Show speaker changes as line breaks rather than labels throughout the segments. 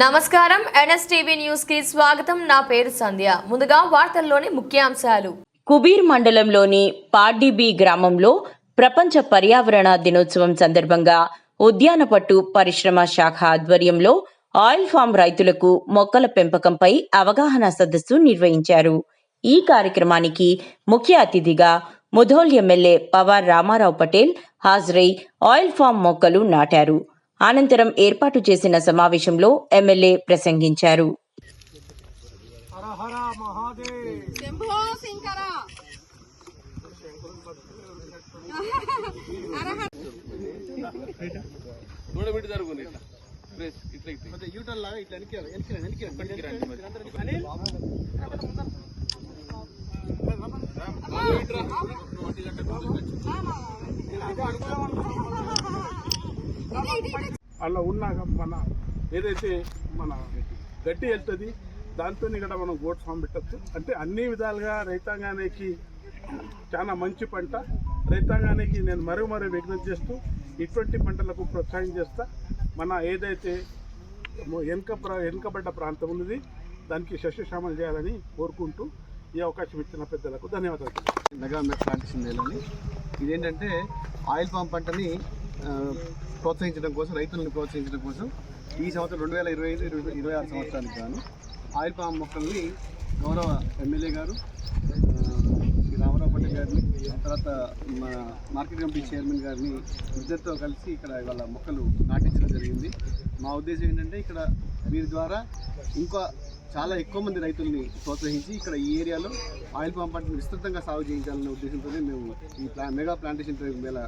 నమస్కారం NSTV news కి స్వాగతం. నా పేరు సంధ్య. ముందుగా వార్తల్లోని ముఖ్యాంశాలు.
కుబీర్ మండలంలోని పాడ్డిబి గ్రామంలో ప్రపంచ పర్యావరణ దినోత్సవం సందర్భంగా ఉద్యాన పట్టు పరిశ్రమ శాఖ ఆధ్వర్యంలో ఆయిల్ ఫామ్ రైతులకు మొక్కల పెంపకంపై అవగాహన సదస్సు నిర్వహించారు. ఈ కార్యక్రమానికి ముఖ్య అతిథిగా ముధోల్ ఎమ్మెల్యే పవార్ రామారావు పటేల్ హాజరై ఆయిల్ ఫామ్ మొక్కలు నాటారు. అనంతరం ఏర్పాటు చేసిన సమావేశంలో ఎమ్మెల్యే ప్రసంగించారు.
అలా ఉన్నాక మన ఏదైతే మన గడ్డి వెళ్తుంది దాంతో ఇక్కడ మనం గోట్ ఫామ్ పెట్టచ్చు. అంటే అన్ని విధాలుగా రైతాంగానికి చాలా మంచి పంట. రైతాంగానికి నేను మరో విజ్ఞప్తి చేస్తూ ఇటువంటి పంటలకు ప్రోత్సాహం చేస్తా. మన ఏదైతే వెనుకబడ్డ ప్రాంతం ఉన్నది దానికి సస్యశ్యామలు చేయాలని కోరుకుంటూ ఈ అవకాశం ఇచ్చిన పెద్దలకు ధన్యవాదాలు.
మెగా ప్లాంటేషన్ నేలని ఇదేంటంటే ఆయిల్ పామ్ పంటని ప్రోత్సహించడం కోసం, రైతులను ప్రోత్సహించడం కోసం ఈ సంవత్సరం 2025-26 సంవత్సరానికి గాను ఆయిల్ పామ్ మొక్కల్ని గౌరవ ఎమ్మెల్యే గారు శ్రీ రామారావు పటేల్ గారిని, తర్వాత మా మార్కెట్ కమిటీ చైర్మన్ గారిని ఇద్దరితో కలిసి ఇక్కడ వాళ్ళ మొక్కలు నాటించడం జరిగింది. మా ఉద్దేశం ఏంటంటే ఇక్కడ వీరి ద్వారా ఇంకా చాలా ఎక్కువ మంది రైతుల్ని ప్రోత్సహించి ఇక్కడ ఈ ఏరియాలో ఆయిల్ పామ్ పంటను విస్తృతంగా సాగు చేయించాలనే ఉద్దేశంతోనే మేము ఈ మెగా ప్లాంటేషన్ డ్రైవ్ మేళ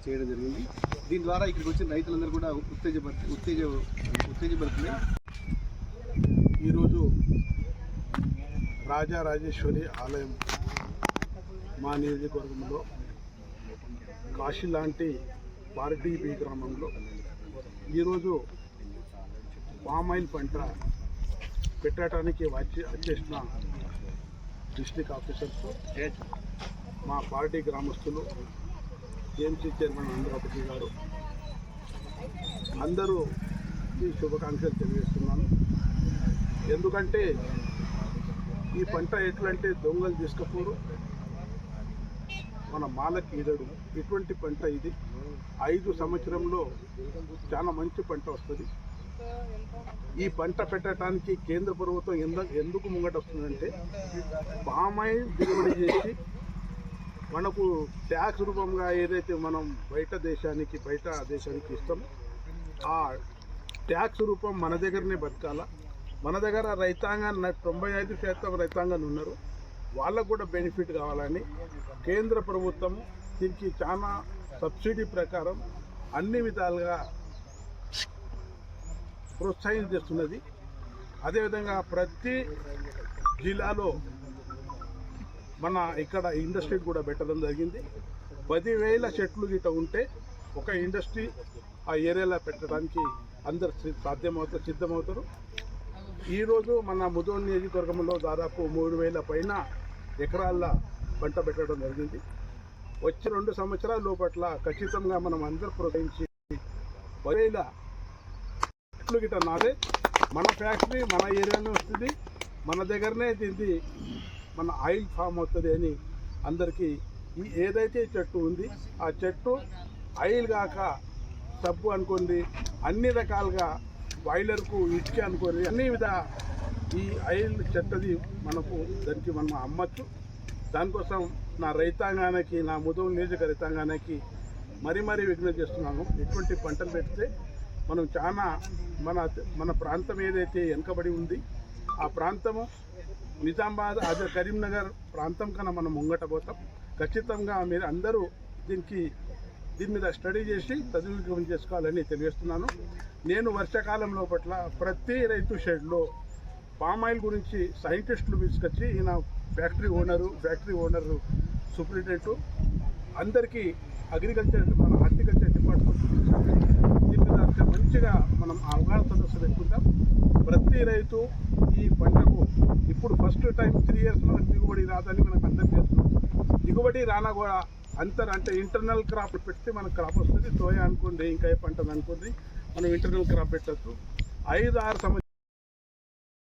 చేయడం జరిగింది. దీని ద్వారా ఇక్కడికి వచ్చిన రైతులందరూ కూడా ఉత్తేజపడుతుంది.
ఈరోజు రాజరాజేశ్వరి ఆలయం మా నియోజకవర్గంలో కాశీ లాంటి పార్టీబీ గ్రామంలో ఈరోజు పామ్ ఆయిల్ పంట పెట్టడానికి వచ్చేసిన డిస్ట్రిక్ట్ ఆఫీసర్స్, మా పార్టీ గ్రామస్తులు, ఏఎంసీ చైర్మన్ ఆంధ్రపతి గారు అందరూ ఈ శుభాకాంక్షలు తెలియజేస్తున్నాను. ఎందుకంటే ఈ పంట ఎట్లంటే దొంగలు తీసుకపోరు, మన మాలకి ఈదడు. ఇటువంటి పంట ఇది 5 సంవత్సరంలో చాలా మంచి పంట వస్తుంది. ఈ పంట పెట్టడానికి కేంద్ర ప్రభుత్వం ఎందుకు ముంగట వస్తుందంటే పామాయిల్ దిగుబడి చేసి మనకు ట్యాక్స్ రూపంగా ఏదైతే మనం బయట దేశానికి ఇస్తాం, ఆ ట్యాక్స్ రూపం మన దగ్గరనే బతకాల. మన దగ్గర రైతాంగాన్ని 95% రైతాంగాన్ని ఉన్నారు, వాళ్ళకు కూడా బెనిఫిట్ కావాలని కేంద్ర ప్రభుత్వం దీనికి చాలా సబ్సిడీ ప్రకారం అన్ని విధాలుగా ప్రోత్సాహం చేస్తున్నది. అదేవిధంగా ప్రతి జిల్లాలో మన ఇక్కడ ఇండస్ట్రీ కూడా పెట్టడం జరిగింది. 10,000 చెట్లు గిట్ట ఉంటే ఒక ఇండస్ట్రీ ఆ ఏరియాలో పెట్టడానికి అందరు సిద్ధమవుతారు. ఈరోజు మన ముధోల్ నియోజకవర్గంలో దాదాపు 3,000 పైన ఎకరాల పంట పెట్టడం జరిగింది. వచ్చే 2 సంవత్సరాల లోపట్ల ఖచ్చితంగా మనం అందరూ ప్రోత్సహించి 10,000 చెట్లు గిట్ట నాదే మన ఫ్యాక్టరీ మన ఏరియాలో వస్తుంది, మన దగ్గరనే దీన్ని మన ఆయిల్ ఫామ్ అవుతుంది అని అందరికీ ఈ ఏదైతే చెట్టు ఉంది ఆ చెట్టు ఆయిల్ కాక సబ్బు అనుకోండి, అన్ని రకాలుగా బాయిలర్కు ఇటుక అనుకోండి, అన్ని విధ ఈ ఆయిల్ చెట్టుది మనకు దానికి మనం అమ్మచ్చు. దానికోసం నా రైతాంగానికి, నా ముధోల్ నియోజక రైతాంగానికి మరీ విజ్ఞప్తి చేస్తున్నాను. ఇటువంటి పంటలు పెడితే మనం చాలా మన ప్రాంతం ఏదైతే వెనుకబడి ఉంది ఆ ప్రాంతము నిజామాబాద్, అదే కరీంనగర్ ప్రాంతం కన్నా మనం ముంగట పోతాం. ఖచ్చితంగా మీరు అందరూ దీని మీద స్టడీ చేసి సద్వినియోగం చేసుకోవాలని తెలియజేస్తున్నాను. నేను వర్షాకాలం లోపట్ల ప్రతి రైతు షెడ్లో పామాయిల్ గురించి సైంటిస్టులు తీసుకొచ్చి ఈయన ఫ్యాక్టరీ ఓనరు సూపరింటెండెంట్ అందరికీ అగ్రికల్చర్ మన హార్టికల్చర్ డిపార్ట్మెంట్ దీని మీద మంచిగా మనం అవగాహన సదస్సు పెట్టుకుంటాం. ప్రతి రైతు ఈ పంటకు ఇప్పుడు ఫస్ట్ టైం 3 years మనకు దిగుబడి రాదని మనకు అందరికీ తెలుసు. దిగుబడి రానా కూడా అంటే ఇంటర్నల్ క్రాప్ పెడితే మనకు క్రాప్ వస్తుంది. సోయా అనుకోండి, ఇంకా ఏ పంటది అనుకోండి, మనం ఇంటర్నల్ క్రాప్ పెట్టచ్చు. 5-6 సంవత్సరాలు